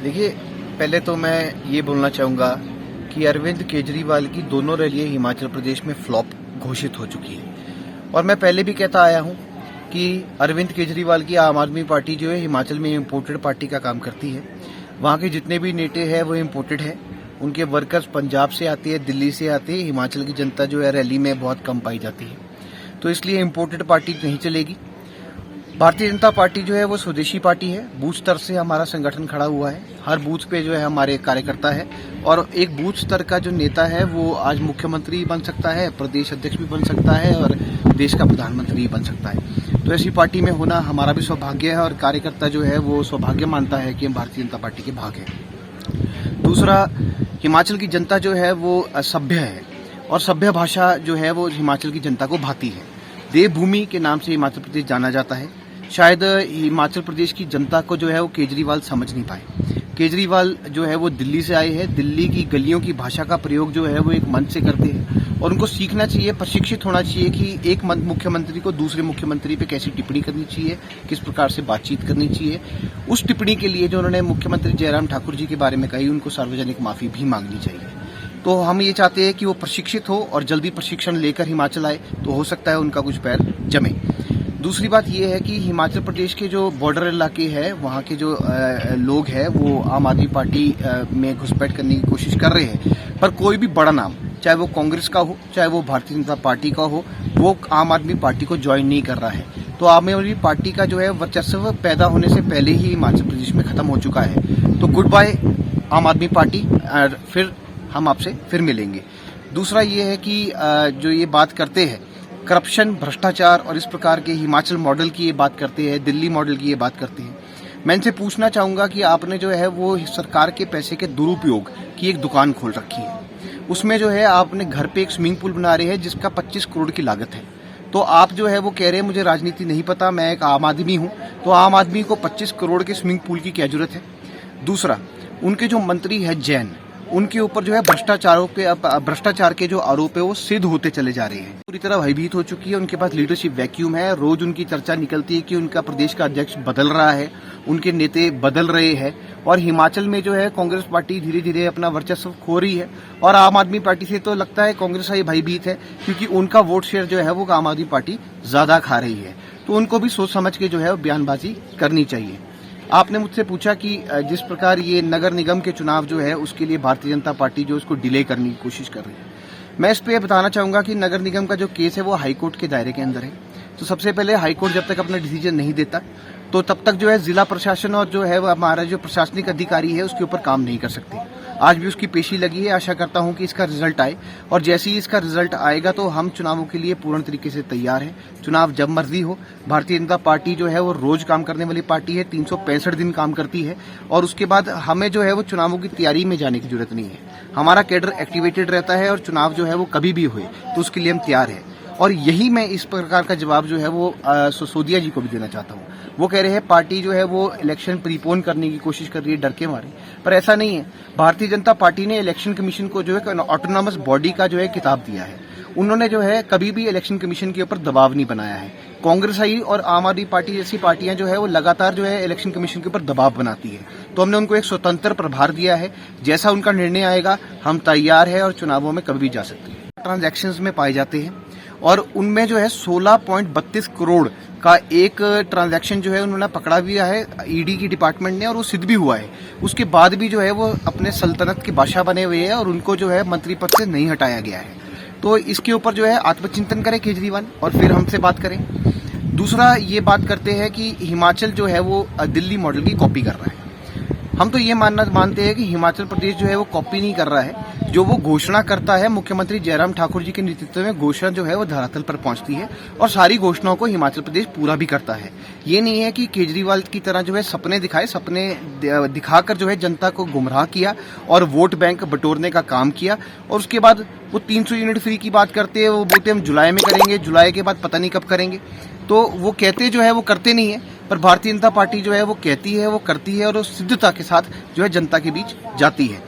देखिए, पहले तो मैं ये बोलना चाहूँगा कि अरविंद केजरीवाल की दोनों रैलियाँ हिमाचल प्रदेश में फ्लॉप घोषित हो चुकी है। और मैं पहले भी कहता आया हूँ कि अरविंद केजरीवाल की आम आदमी पार्टी जो है हिमाचल में इम्पोर्टेड पार्टी का काम करती है। वहाँ के जितने भी नेता हैं वो इम्पोर्टेड है। उनके वर्कर्स पंजाब से आते हैं, दिल्ली से आते हैं। हिमाचल की जनता जो है रैली में बहुत कम पाई जाती है, तो इसलिए इम्पोर्टेड पार्टी नहीं चलेगी। भारतीय जनता पार्टी जो है वो स्वदेशी पार्टी है। बूथ स्तर से हमारा संगठन खड़ा हुआ है। हर बूथ पे जो है हमारे कार्यकर्ता है, और एक बूथ स्तर का जो नेता है वो आज मुख्यमंत्री बन सकता है, प्रदेश अध्यक्ष भी बन सकता है और देश का प्रधानमंत्री भी बन सकता है। तो ऐसी पार्टी में होना हमारा भी सौभाग्य है, और कार्यकर्ता जो है वो सौभाग्य मानता है कि हम भारतीय जनता पार्टी के भाग हैं। दूसरा, हिमाचल की जनता जो है वो सभ्य है, और सभ्य भाषा जो है वो हिमाचल की जनता को भाती है। देवभूमि के नाम से हिमाचल प्रदेश जाना जाता है। शायद हिमाचल प्रदेश की जनता को जो है वो केजरीवाल समझ नहीं पाए। केजरीवाल जो है वो दिल्ली से आए हैं। दिल्ली की गलियों की भाषा का प्रयोग जो है वो एक मंच से करते हैं, और उनको सीखना चाहिए, प्रशिक्षित होना चाहिए कि एक मुख्यमंत्री को दूसरे मुख्यमंत्री पे कैसी टिप्पणी करनी चाहिए, किस प्रकार से बातचीत करनी चाहिए। उस टिप्पणी के लिए जो उन्होंने मुख्यमंत्री जयराम ठाकुर जी के बारे में कही, उनको सार्वजनिक माफी भी मांगनी चाहिए। तो हम ये चाहते हैं कि वो प्रशिक्षित हो और जल्दी प्रशिक्षण लेकर हिमाचल आए, तो हो सकता है उनका कुछ पैर जमे। दूसरी बात यह है कि हिमाचल प्रदेश के जो बॉर्डर इलाके हैं, वहाँ के जो लोग हैं वो आम आदमी पार्टी में घुसपैठ करने की कोशिश कर रहे हैं, पर कोई भी बड़ा नाम, चाहे वो कांग्रेस का हो चाहे वो भारतीय जनता पार्टी का हो, वो आम आदमी पार्टी को ज्वाइन नहीं कर रहा है। तो आम आदमी पार्टी का जो है वर्चस्व पैदा होने से पहले ही हिमाचल प्रदेश में खत्म हो चुका है। तो गुड बाय आम आदमी पार्टी, और फिर हम आपसे फिर मिलेंगे। दूसरा ये है कि जो ये बात करते हैं करप्शन, भ्रष्टाचार और इस प्रकार के हिमाचल मॉडल की ये बात करते हैं, दिल्ली मॉडल की ये बात करते हैं, मैं इनसे पूछना चाहूंगा कि आपने जो है वो सरकार के पैसे के दुरुपयोग की एक दुकान खोल रखी है। उसमें जो है आपने घर पे एक स्विमिंग पूल बना रहे हैं जिसका 25 करोड़ की लागत है। तो आप जो है वो कह रहे हैं मुझे राजनीति नहीं पता, मैं एक आम आदमी हूं। तो आम आदमी को 25 करोड़ के स्विमिंग पूल की क्या जरूरत है? दूसरा, उनके जो मंत्री है जैन, उनके ऊपर जो है भ्रष्टाचार के जो आरोप है वो सिद्ध होते चले जा रहे हैं। पूरी तरह भयभीत हो चुकी है। उनके पास लीडरशिप वैक्यूम है। रोज उनकी चर्चा निकलती है कि उनका प्रदेश का अध्यक्ष बदल रहा है, उनके नेता बदल रहे हैं, और हिमाचल में जो है कांग्रेस पार्टी धीरे धीरे अपना वर्चस्व खो रही है। और आम आदमी पार्टी से तो लगता है कांग्रेस ही भयभीत है, क्योंकि उनका वोट शेयर जो है वो आम आदमी पार्टी ज्यादा खा रही है। तो उनको भी सोच समझ के जो है बयानबाजी करनी चाहिए। आपने मुझसे पूछा कि जिस प्रकार ये नगर निगम के चुनाव जो है उसके लिए भारतीय जनता पार्टी जो उसको डिले करने की कोशिश कर रही है। मैं इस पे बताना चाहूंगा कि नगर निगम का जो केस है वो हाईकोर्ट के दायरे के अंदर है। तो सबसे पहले हाईकोर्ट जब तक अपना डिसीजन नहीं देता, तो तब तक जो है जिला प्रशासन और जो है हमारा जो प्रशासनिक अधिकारी है उसके ऊपर काम नहीं कर सकते। आज भी उसकी पेशी लगी है। आशा करता हूं कि इसका रिजल्ट आए, और जैसे ही इसका रिजल्ट आएगा तो हम चुनावों के लिए पूर्ण तरीके से तैयार हैं। चुनाव जब मर्जी हो। भारतीय जनता पार्टी जो है वो रोज काम करने वाली पार्टी है, 365 दिन काम करती है, और उसके बाद हमें जो है वो चुनावों की तैयारी में जाने की जरूरत नहीं है। हमारा कैडर एक्टिवेटेड रहता है, और चुनाव जो है वो कभी भी हुए तो उसके लिए हम तैयार हैं। और यही मैं इस प्रकार का जवाब जो है वो सिसोदिया जी को भी देना चाहता हूँ। वो कह रहे हैं पार्टी जो है वो इलेक्शन प्रीपोन करने की कोशिश कर रही है डर के मारे, पर ऐसा नहीं है। भारतीय जनता पार्टी ने इलेक्शन कमीशन को जो है ऑटोनॉमस बॉडी का जो है किताब दिया है। उन्होंने जो है कभी भी इलेक्शन कमीशन के ऊपर दबाव नहीं बनाया है। कांग्रेस आई और आम आदमी पार्टी जैसी पार्टियां जो है वो लगातार जो है इलेक्शन कमीशन के ऊपर दबाव बनाती है। तो हमने उनको एक स्वतंत्र प्रभार दिया है। जैसा उनका निर्णय आएगा हम तैयार है, और चुनावों में कभी भी जा सकते हैं। ट्रांजैक्शंस में पाए जाते हैं, और उनमें जो है 16.32 करोड़ का एक ट्रांजैक्शन जो है उन्होंने पकड़ा भी है ईडी की डिपार्टमेंट ने, और वो सिद्ध भी हुआ है। उसके बाद भी जो है वो अपने सल्तनत के बादशाह बने हुए हैं, और उनको जो है मंत्री पद से नहीं हटाया गया है। तो इसके ऊपर जो है आत्मचिंतन करें केजरीवाल, और फिर हमसे बात करें। दूसरा, ये बात करते हैं कि हिमाचल जो है वो दिल्ली मॉडल की कॉपी कर रहा है। हम तो ये मानते हैं कि हिमाचल प्रदेश जो है वो कॉपी नहीं कर रहा है। जो वो घोषणा करता है, मुख्यमंत्री जयराम ठाकुर जी के नेतृत्व में घोषणा जो है वो धरातल पर पहुंचती है, और सारी घोषणाओं को हिमाचल प्रदेश पूरा भी करता है। ये नहीं है कि केजरीवाल की तरह जो है सपने दिखाकर जो है जनता को गुमराह किया और वोट बैंक बटोरने का काम किया, और उसके बाद वो 300 यूनिट फ्री की बात करते हैं। वो बोलते हम जुलाई में करेंगे, जुलाई के बाद पता नहीं कब करेंगे। तो वो कहते जो है वो करते नहीं है, पर भारतीय जनता पार्टी जो है वो कहती है, वो करती है, और वो सिद्धता के साथ जो है जनता के बीच जाती है।